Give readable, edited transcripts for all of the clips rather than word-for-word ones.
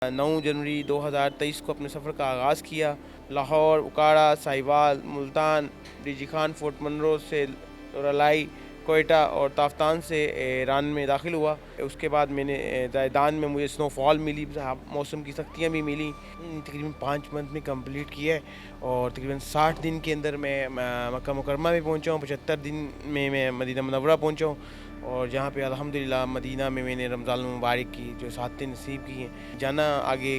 9 जनवरी 2023 को अपने सफ़र का आगाज़ किया। लाहौर, उकाड़ा, साहिवाल, मुल्तान, डीजी खान, फोर्ट मनरो से रलाई, कोयटा और ताफ्तान से ईरान में दाखिल हुआ। उसके बाद मैंने ज़ायदान में मुझे स्नोफॉल मिली, मौसम की सख्तियाँ भी मिली। तकरीबन 5 मंथ में कंप्लीट किया है और तकरीबन 60 दिन के अंदर मैं मक्का मुकर्रमा में पहुँचा हूँ। 75 दिन में मैं मदीना मुनव्वरा पहुँचा हूँ और जहाँ पे अल्हम्दुलिल्लाह मदीना में मैंने रमज़ान मुबारक की जो 7 दिन नसीब की हैं। जाना आगे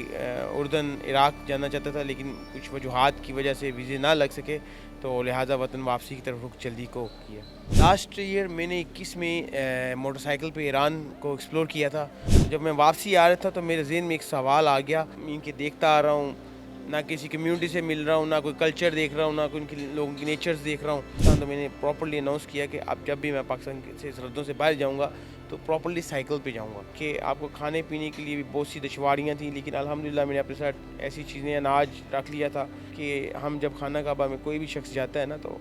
उर्दन, इराक़ जाना चाहता था, लेकिन कुछ वजूहात की वजह से वीज़े ना लग सके, तो लिहाजा वतन वापसी की तरफ रुख जल्दी को किया। लास्ट ईयर मैंने 21 में मोटरसाइकिल पे ईरान को एक्सप्लोर किया था। जब मैं वापसी आ रहा था तो मेरे ज़हन में एक सवाल आ गया। इनके देखता आ रहा हूँ, ना किसी कम्युनिटी से मिल रहा हूँ, ना कोई कल्चर देख रहा हूँ, ना कोई उनके लोगों की नेचर्स देख रहा हूँ। तो मैंने प्रॉपर्ली अनाउंस किया कि अब जब भी मैं पाकिस्तान से सरहदों से बाहर जाऊँगा तो प्रॉपर्ली साइकिल पे जाऊँगा। कि आपको खाने पीने के लिए भी बहुत सी दुश्वारियाँ थी, लेकिन अल्हम्दुलिल्लाह मैंने अपने साथ ऐसी चीज़ें, अनाज रख लिया था कि हम जब खाना काबा में कोई भी शख्स जाता है ना, तो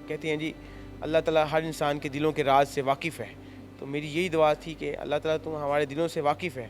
कहते हैं जी अल्लाह ताला हर इंसान के दिलों के राज से वाकिफ़ है। तो मेरी यही दुआ थी कि अल्लाह ताला तुम हमारे दिलों से वाकिफ़ है,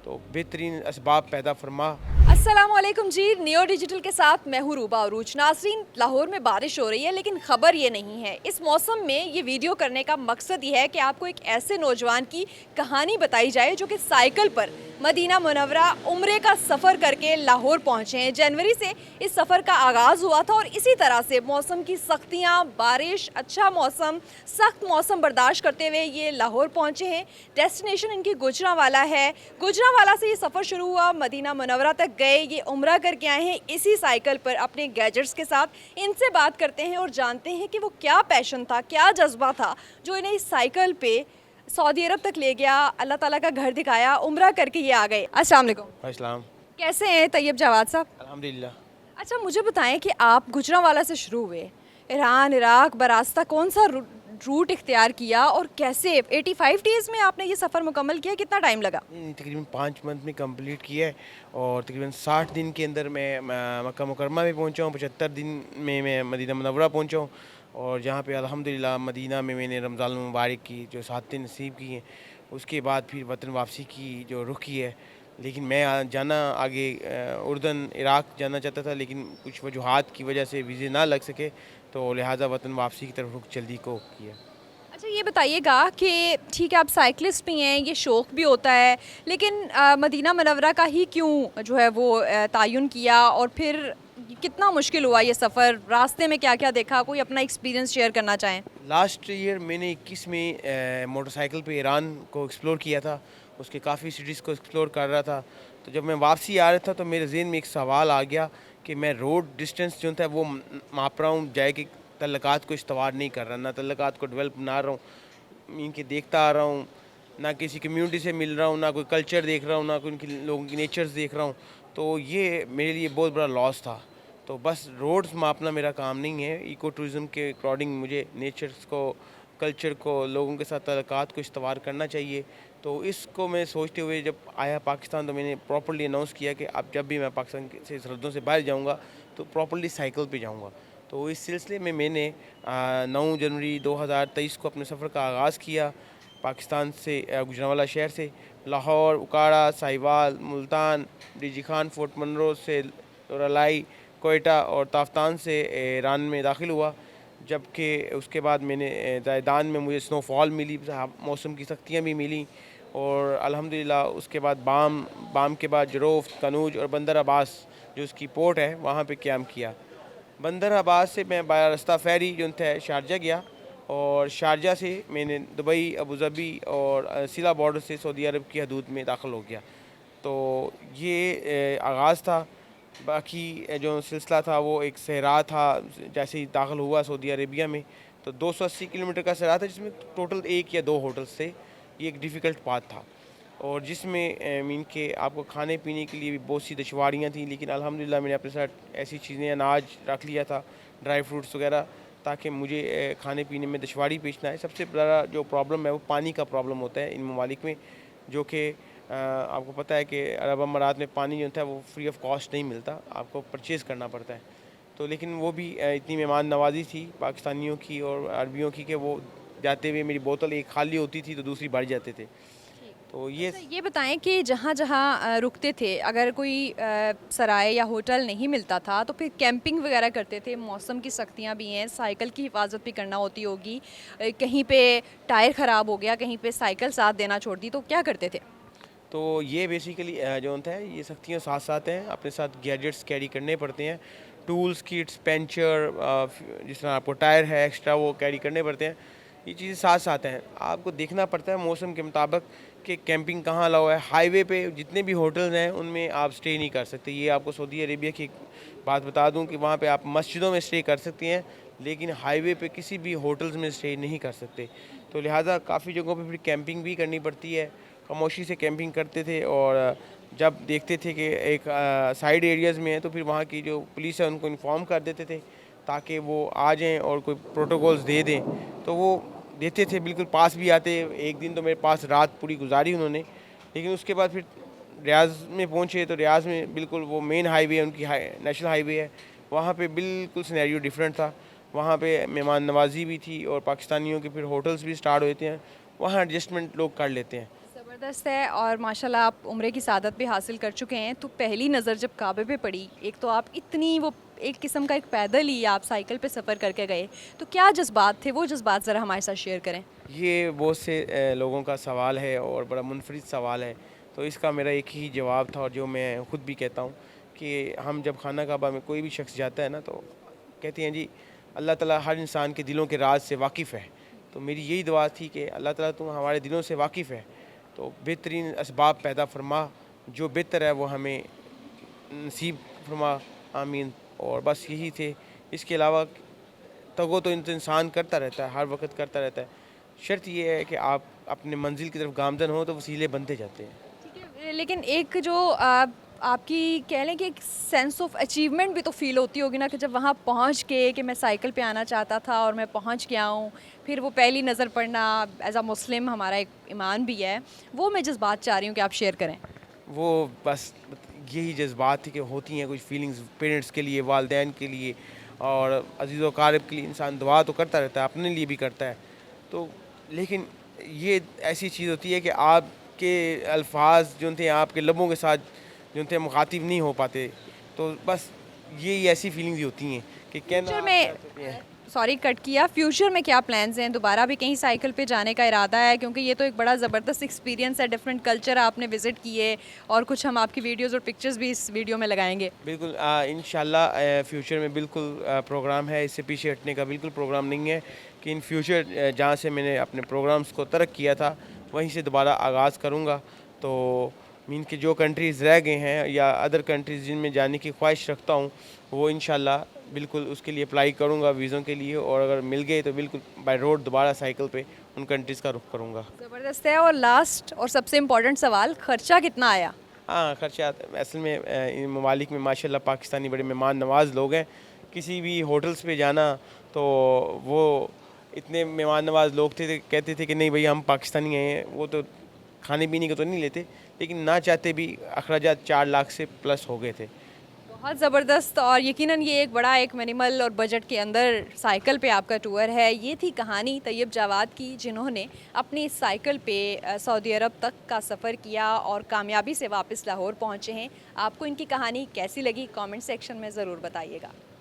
तो बेहतरीन असबाब पैदा फरमा। अस्सलामुअलैकुम जी, नियो डिजिटल के साथ मैं हूँ रूबा अरूज। नाज़रीन, लाहौर में बारिश हो रही है, लेकिन ख़बर ये नहीं है। इस मौसम में ये वीडियो करने का मकसद ये है कि आपको एक ऐसे नौजवान की कहानी बताई जाए जो कि साइकिल पर मदीना मुनव्वरा उम्रे का सफ़र करके लाहौर पहुँचे हैं। जनवरी से इस सफ़र का आगाज़ हुआ था और इसी तरह से मौसम की सख्तियाँ, बारिश, अच्छा मौसम, सख्त मौसम बर्दाश्त करते हुए ये लाहौर पहुँचे हैं। डेस्टिनेशन इनकी गुजरांवाला है। गुजरांवाला से ये सफ़र शुरू हुआ, मदीना मुनव्वरा तक गए, ये उम्रा करके आए हैं इसी साइकिल पर अपने गैजेट्स के साथ। इनसे बात करते हैं और जानते हैं कि वो क्या पैशन था, क्या जज्बा था जो इन्हें इस साइकिल पे सऊदी अरब तक ले गया, अल्लाह ताला का घर दिखाया, उम्रा करके ये आ गए। अस्सलाम वालेकुम। अस्सलाम। कैसे हैं तैयब जवाद साहब? अल्हम्दुलिल्लाह। अच्छा, मुझे बताएं कि आप गुजरांवाला से शुरू हुए, ईरान, इराक बरास्ता कौन सा रूट इख्तियार किया और कैसे 85 डेज़ में आपने ये सफ़र मुकम्मल किया? कितना टाइम लगा? तकरीबन 5 मंथ में कंप्लीट किया है और तकरीबन 60 दिन के अंदर मैं मक्का मुकर्रमा में पहुंचा हूँ। 75 दिन में मैं मदीना मुनव्वरा पहुंचा हूँ और जहाँ पे अल्हम्दुलिल्लाह मदीना में मैंने रमज़ान मुबारक की जो 7 दिन नसीब की हैं। उसके बाद फिर वतन वापसी की जो रुख की है, लेकिन मैं जाना आगे उर्दन, इराक़ जाना चाहता था, लेकिन कुछ वजूहात की वजह से वीज़े ना लग सके, तो लिहाजा वतन वापसी की तरफ रुख जल्दी को किया। अच्छा, ये बताइएगा कि ठीक है, आप साइकिलिस्ट भी हैं, ये शौक़ भी होता है, लेकिन मदीना मुनव्वरा का ही क्यों जो है वो तयन किया और फिर कितना मुश्किल हुआ ये सफ़र? रास्ते में क्या-क्या देखा? कोई अपना एक्सपीरियंस शेयर करना चाहें? लास्ट ईयर मैंने 21 में मोटरसाइकिल पे ईरान को एक्सप्लोर किया था। उसके काफ़ी सिटीज़ को एक्सप्लोर कर रहा था। तो जब मैं वापसी आ रहा था तो मेरे ज़हन में एक सवाल आ गया कि मैं रोड डिस्टेंस जो था वो माप रहा हूँ, जाए कि तल्लुकात को इस्तवार नहीं कर रहा, ना तल्लुकात को डेवलप बना रहा हूँ। इनके देखता आ रहा हूँ, ना किसी कम्युनिटी से मिल रहा हूँ, ना कोई कल्चर देख रहा हूँ, ना कोई उनके लोगों की नेचर्स देख रहा हूँ। तो ये मेरे लिए बहुत बड़ा लॉस था। तो बस रोड्स मापना मेरा काम नहीं है। इको टूरिज़्म के अकॉर्डिंग मुझे नेचर्स को, कल्चर को, लोगों के साथ तल्लुकात को इस्तवार करना चाहिए। तो इसको मैं सोचते हुए जब आया पाकिस्तान, तो मैंने प्रॉपर्ली अनाउंस किया कि अब जब भी मैं पाकिस्तान से सरहदों से बाहर जाऊँगा तो प्रॉपर्ली साइकिल पे जाऊँगा। तो इस सिलसिले में मैंने 9 जनवरी 2023 को अपने सफ़र का आगाज़ किया। पाकिस्तान से गुजरांवाला शहर से लाहौर, उकाड़ा, साहिवाल, मुल्तान, डीजी खान, फोर्ट मनरो से रलाई, कोयटा और ताफ्तान से ईरान में दाखिल हुआ। जबकि उसके बाद मैंने ज़ायदान में मुझे स्नोफॉल मिली, मौसम की सख्तियाँ भी मिली और अल्हम्दुलिल्लाह उसके बाद बाम के बाद जरोफ, कनूज और बंदर अब्बास जो उसकी पोर्ट है वहाँ पे क़याम किया। बंदर अब्बास से मैं बाय रास्ता फेरी जो था शारजा गया और शारजा से मैंने दुबई, अबू धाबी और सिला बॉर्डर से सऊदी अरब की हदूद में दाखिल हो गया। तो ये आगाज़ था। बाकी जो सिलसिला था वो एक सहरा था। जैसे ही दाखिल हुआ सऊदी अरेबिया में तो 280 किलोमीटर का सहरा था, जिसमें टोटल 1 या 2 होटल्स थे। ये एक डिफ़िकल्ट पाथ था और जिसमें मीन के आपको खाने पीने के लिए भी बहुत सी दुश्वारियाँ थी, लेकिन अल्हम्दुलिल्लाह मैंने अपने साथ ऐसी चीज़ें, अनाज रख लिया था, ड्राई फ्रूट्स वगैरह, ताकि मुझे खाने पीने में दुश्वारी पेश ना आए। सबसे बड़ा जो प्रॉब्लम है वो पानी का प्रॉब्लम होता है इन ममालिक में, जो कि आपको पता है कि अरब अमारात में पानी जो है वो फ्री ऑफ कॉस्ट नहीं मिलता, आपको परचेज़ करना पड़ता है। तो लेकिन वो भी इतनी मेहमान नवाज़ी थी पाकिस्तानियों की और अरबियों की कि वो जाते हुए मेरी बोतल एक खाली होती थी तो दूसरी भर जाते थे। तो ये अच्छा, ये बताएं कि जहाँ जहाँ रुकते थे, अगर कोई सराय या होटल नहीं मिलता था तो फिर कैंपिंग वगैरह करते थे। मौसम की सख्तियाँ भी हैं, साइकिल की हिफाजत भी करना होती होगी। कहीं पे टायर ख़राब हो गया, कहीं पे साइकिल साथ देना छोड़ दी, तो क्या करते थे? तो ये बेसिकली जो होता है, ये सख्तियाँ साथ साथ हैं, अपने साथ गैजेट्स कैरी करने पड़ते हैं, टूल्स किट्स पंचर, जिस तरह आपको टायर है एक्स्ट्रा वो कैरी करने पड़ते हैं। ये चीज़ें साथ साथ हैं, आपको देखना पड़ता है मौसम के मुताबिक कि कैंपिंग कहाँ अलाउ है। हाईवे पे जितने भी होटल्स हैं उनमें आप स्टे नहीं कर सकते। ये आपको सऊदी अरेबिया की एक बात बता दूं कि वहाँ पे आप मस्जिदों में स्टे कर सकती हैं, लेकिन हाईवे पे किसी भी होटल्स में स्टे नहीं कर सकते। तो लिहाजा काफ़ी जगहों पे फिर कैंपिंग भी करनी पड़ती है। खामोशी से कैंपिंग करते थे, और जब देखते थे कि एक साइड एरियाज़ में है तो फिर वहाँ की जो पुलिस है उनको इन्फॉर्म कर देते थे ताकि वो आ जाएं और कोई प्रोटोकॉल्स दे दें। तो वो देते थे, बिल्कुल पास भी आते। एक दिन तो मेरे पास रात पूरी गुजारी उन्होंने, लेकिन उसके बाद फिर रियाज़ में पहुँचे तो रियाज़ में बिल्कुल वो मेन हाईवे है, उनकी नेशनल हाईवे है, वहाँ पे बिल्कुल सिनेरियो डिफरेंट था। वहाँ पे मेहमान नवाजी भी थी और पाकिस्तानियों के फिर होटल्स भी स्टार्ट होते हैं, वहाँ एडजस्टमेंट लोग कर लेते हैं। ज़बरदस्त है। और माशाल्लाह आप उम्रे की सादत भी हासिल कर चुके हैं। तो पहली नज़र जब काबे पे पड़ी, एक तो आप इतनी वो एक किस्म का एक पैदल ही आप साइकिल पे सफ़र करके गए, तो क्या जज्बात थे? वो जज्बात ज़रा हमारे साथ शेयर करें। ये बहुत से लोगों का सवाल है और बड़ा मुनफरिद सवाल है, तो इसका मेरा एक ही जवाब था, और जो मैं ख़ुद भी कहता हूँ कि हम जब खाना काबा में कोई भी शख्स जाता है ना, तो कहते हैं जी अल्लाह ताला हर इंसान के दिलों के राज से वाकिफ़ है। तो मेरी यही दुआ थी कि अल्लाह ताला तुम हमारे दिलों से वाकिफ़ है, तो बेहतरीन असबाब पैदा फरमा, जो बेहतर है वो हमें नसीब फरमा, आमीन। और बस यही थे, इसके अलावा तगो तो इंसान करता रहता है, हर वक्त करता रहता है। शर्त ये है कि आप अपने मंजिल की तरफ गामज़न हो तो वसीले बनते जाते हैं। ठीक है, लेकिन एक जो आपकी कह लें कि एक सेंस ऑफ अचीवमेंट भी तो फील होती होगी ना, कि जब वहाँ पहुँच के कि मैं साइकिल पे आना चाहता था और मैं पहुँच गया हूँ, फिर वो पहली नज़र पड़ना, एज अ मुस्लिम हमारा एक ईमान भी है, वो मैं जज्बात चाह रही हूँ कि आप शेयर करें। वो बस यही जज्बात थी कि होती हैं कुछ फीलिंग्स पेरेंट्स के लिए, वालिदैन के लिए और अज़ीज़ व अक़ारिब के लिए। इंसान दुआ तो करता रहता है, अपने लिए भी करता है। तो लेकिन ये ऐसी चीज़ होती है कि आपके अल्फाज जो थे आपके लबों के साथ जो थे मुखातिब नहीं हो पाते। तो बस यही ऐसी फीलिंग्स ही होती हैं कि कहना फ्यूचर आप में, चाह सकते हैं। सॉरी कट किया, फ्यूचर में क्या प्लान्स हैं? दोबारा भी कहीं साइकिल पे जाने का इरादा है? क्योंकि ये तो एक बड़ा ज़बरदस्त एक्सपीरियंस है, डिफरेंट कल्चर आपने विज़िट किए, और कुछ हम आपकी वीडियोज़ और पिक्चर्स भी इस वीडियो में लगाएंगे। बिल्कुल इंशाल्लाह फ्यूचर में बिल्कुल प्रोग्राम है, इससे पीछे हटने का बिल्कुल प्रोग्राम नहीं है कि इन फ्यूचर जहाँ से मैंने अपने प्रोग्राम्स को तर्क किया था वहीं से दोबारा आगाज़ करूँगा। तो मीन के जो कंट्रीज़ रह गए हैं या अदर कंट्रीज़ जिनमें जाने की ख्वाहिश रखता हूँ, वो इंशाल्लाह बिल्कुल उसके लिए अप्लाई करूँगा वीज़ों के लिए, और अगर मिल गए तो बिल्कुल बाय रोड दोबारा साइकिल पे उन कंट्रीज़ का रुख करूँगा। ज़बरदस्त है। और लास्ट और सबसे इम्पोर्टेंट सवाल, खर्चा कितना आया? हाँ, खर्चा असल में इन ममालिक में माशाल्लाह पाकिस्तानी बड़े मेहमान नवाज़ लोग हैं। किसी भी होटल्स पे जाना तो वो इतने मेहमान नवाज़ लोग थे, कहते थे कि नहीं भई हम पाकिस्तानी हैं, वो तो खाने पीने का तो नहीं लेते, लेकिन ना चाहते भी अखराजात 4 लाख से प्लस हो गए थे। बहुत ज़बरदस्त। और यकीनन ये एक बड़ा एक मिनिमल और बजट के अंदर साइकिल पे आपका टूर है। ये थी कहानी तैयब जावाद की, जिन्होंने अपनी साइकिल पे सऊदी अरब तक का सफ़र किया और कामयाबी से वापस लाहौर पहुँचे हैं। आपको इनकी कहानी कैसी लगी, कमेंट सेक्शन में ज़रूर बताइएगा।